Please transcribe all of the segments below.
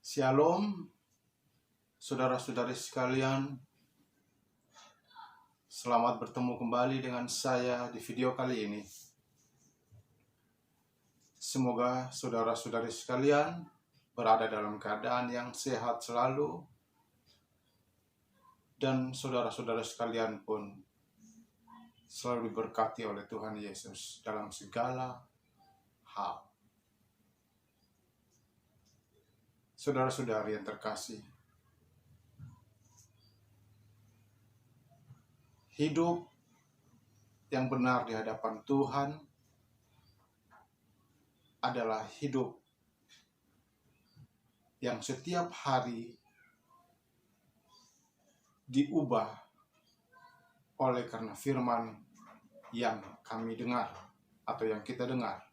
Shalom, saudara-saudari sekalian. Selamat bertemu kembali dengan saya di video kali ini. Semoga saudara-saudari sekalian berada dalam keadaan yang sehat selalu, dan saudara-saudara sekalian pun selalu diberkati oleh Tuhan Yesus dalam segala hal. Saudara-saudari yang terkasih, hidup yang benar di hadapan Tuhan adalah hidup yang setiap hari diubah oleh karena firman yang kami dengar atau yang kita dengar.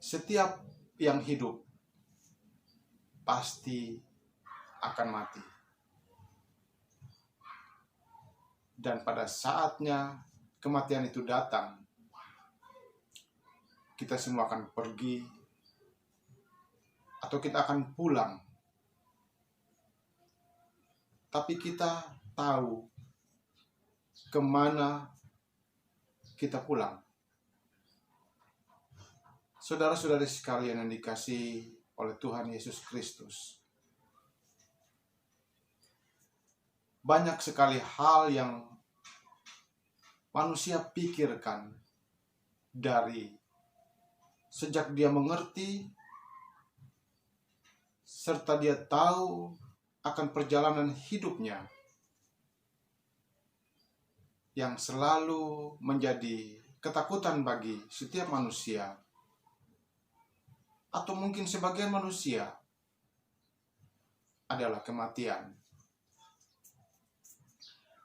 Setiap yang hidup pasti akan mati. Dan pada saatnya kematian itu datang, kita semua akan pergi atau kita akan pulang. Tapi kita tahu kemana kita pulang. Saudara-saudari sekalian yang dikasihi oleh Tuhan Yesus Kristus, banyak sekali hal yang manusia pikirkan dari sejak dia mengerti serta dia tahu akan perjalanan hidupnya, yang selalu menjadi ketakutan bagi setiap manusia atau mungkin sebagian manusia adalah kematian.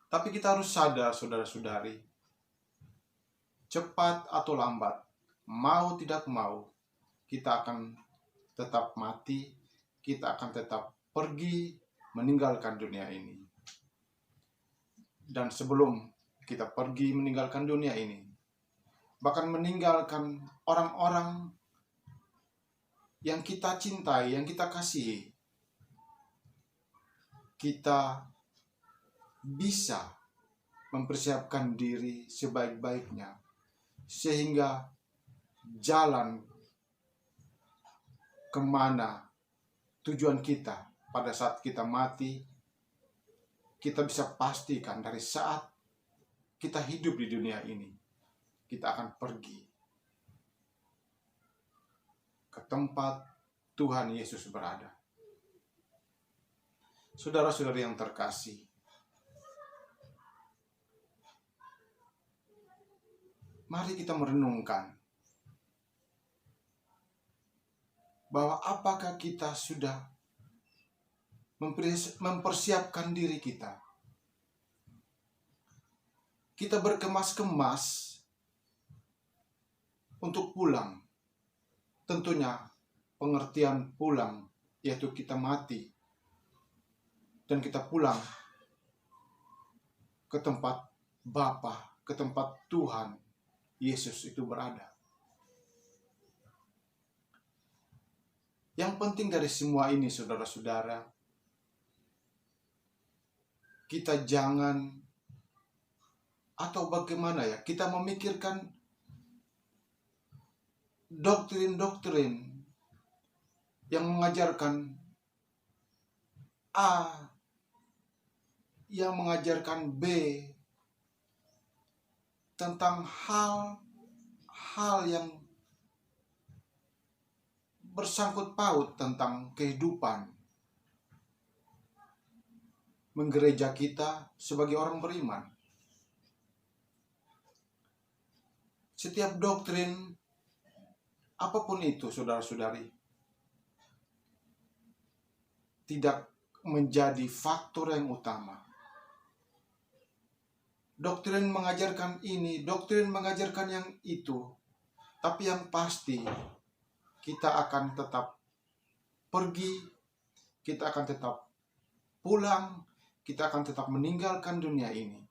Tapi kita harus sadar, saudara-saudari, cepat atau lambat, mau tidak mau, kita akan tetap mati, kita akan tetap pergi meninggalkan dunia ini. Dan sebelum kita pergi meninggalkan dunia ini, bahkan meninggalkan orang-orang yang kita cintai, yang kita kasihi, kita bisa mempersiapkan diri sebaik-baiknya sehingga jalan kemana tujuan kita pada saat kita mati, kita bisa pastikan dari saat kita hidup di dunia ini, kita akan pergi ke tempat Tuhan Yesus berada. Saudara-saudari yang terkasih, mari kita merenungkan bahwa apakah kita sudah mempersiapkan diri kita. Kita berkemas-kemas untuk pulang. Tentunya pengertian pulang yaitu kita mati dan kita pulang ke tempat Bapa, ke tempat Tuhan Yesus itu berada. Yang penting dari semua ini, saudara-saudara, kita jangan atau bagaimana ya, kita memikirkan doktrin-doktrin yang mengajarkan A, yang mengajarkan B, tentang hal-hal yang bersangkut paut tentang kehidupan menggereja kita sebagai orang beriman. Setiap doktrin apapun itu, saudara-saudari, tidak menjadi faktor yang utama. Doktrin mengajarkan ini, doktrin mengajarkan yang itu, tapi yang pasti kita akan tetap pergi, kita akan tetap pulang, kita akan tetap meninggalkan dunia ini.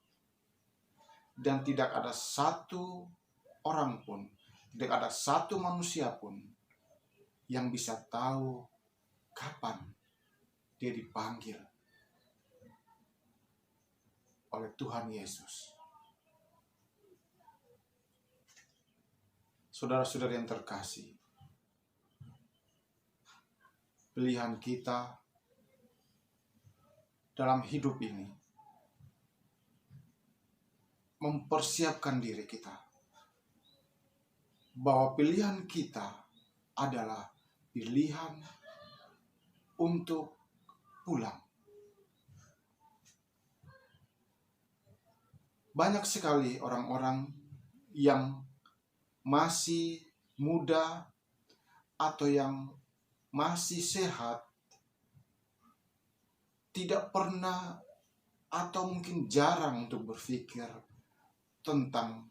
Dan tidak ada satu orang pun Tidak ada satu manusia pun yang bisa tahu kapan dia dipanggil oleh Tuhan Yesus. Saudara-saudara yang terkasih, pilihan kita dalam hidup ini mempersiapkan diri kita bahwa pilihan kita adalah pilihan untuk pulang. Banyak sekali orang-orang yang masih muda atau yang masih sehat tidak pernah atau mungkin jarang untuk berpikir tentang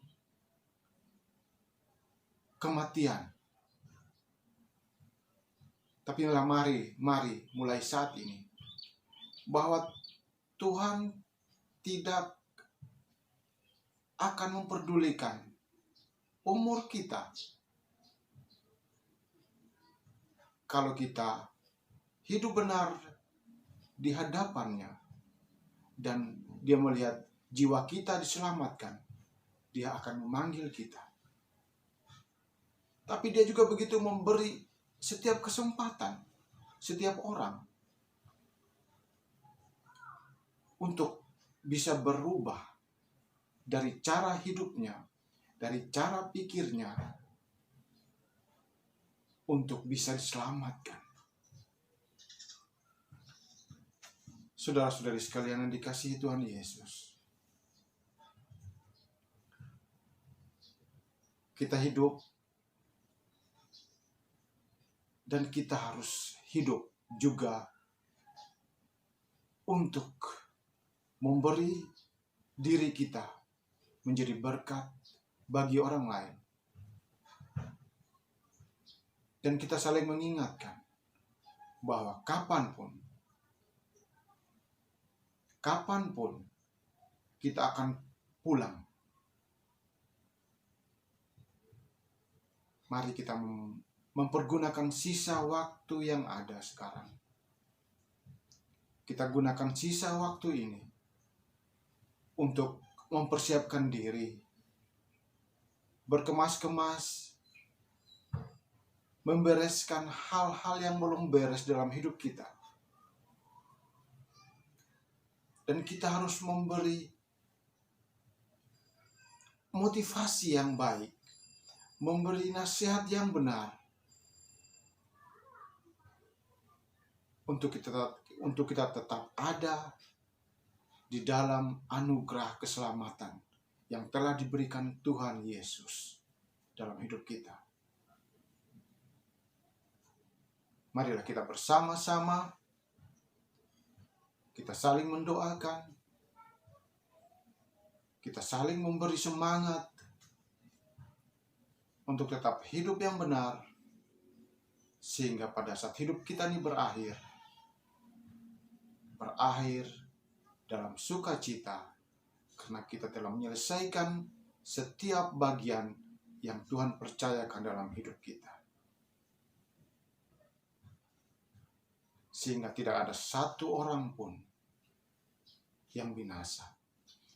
kematian. Tapi mari mulai saat ini bahwa Tuhan tidak akan memperdulikan umur kita kalau kita hidup benar di hadapannya dan dia melihat jiwa kita diselamatkan, dia akan memanggil kita. Tapi dia juga begitu memberi setiap kesempatan, setiap orang untuk bisa berubah dari cara hidupnya, dari cara pikirnya, untuk bisa diselamatkan. Saudara-saudari sekalian yang dikasihi Tuhan Yesus, kita hidup dan kita harus hidup juga untuk memberi diri kita menjadi berkat bagi orang lain. Dan kita saling mengingatkan bahwa kapanpun kita akan pulang. Mari kita mempergunakan sisa waktu yang ada sekarang. Kita gunakan sisa waktu ini untuk mempersiapkan diri, berkemas-kemas, membereskan hal-hal yang belum beres dalam hidup kita. Dan kita harus memberi motivasi yang baik, memberi nasihat yang benar untuk kita tetap ada di dalam anugerah keselamatan yang telah diberikan Tuhan Yesus dalam hidup kita. Marilah kita bersama-sama, kita saling mendoakan, kita saling memberi semangat untuk tetap hidup yang benar, sehingga pada saat hidup kita ini berakhir dalam sukacita, karena kita telah menyelesaikan setiap bagian yang Tuhan percayakan dalam hidup kita. Sehingga tidak ada satu orang pun yang binasa.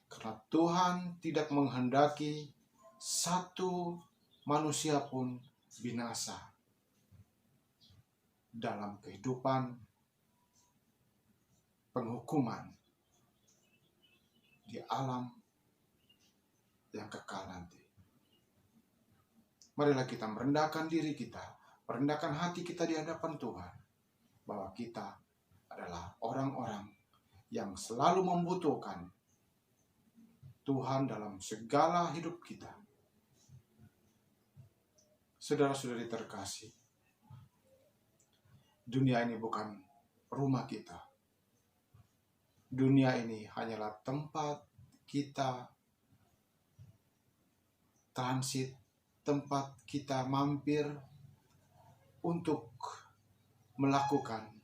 Karena Tuhan tidak menghendaki satu manusia pun binasa dalam kehidupan penghukuman di alam yang kekal nanti. Marilah kita merendahkan diri kita, merendahkan hati kita di hadapan Tuhan, bahwa kita adalah orang-orang yang selalu membutuhkan Tuhan dalam segala hidup kita. Saudara-saudari terkasih, dunia ini bukan rumah kita. Dunia ini hanyalah tempat kita transit, tempat kita mampir untuk melakukan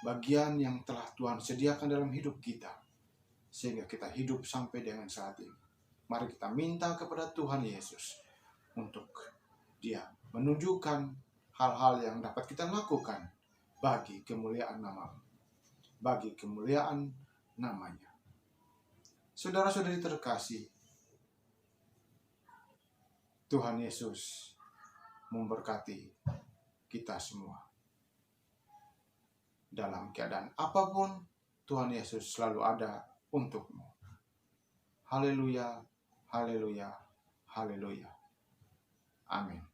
bagian yang telah Tuhan sediakan dalam hidup kita, sehingga kita hidup sampai dengan saat ini. Mari kita minta kepada Tuhan Yesus untuk Dia menunjukkan hal-hal yang dapat kita lakukan bagi kemuliaan namanya. Saudara-saudari terkasih, Tuhan Yesus memberkati kita semua. Dalam keadaan apapun, Tuhan Yesus selalu ada untukmu. Haleluya, haleluya, haleluya. Amin.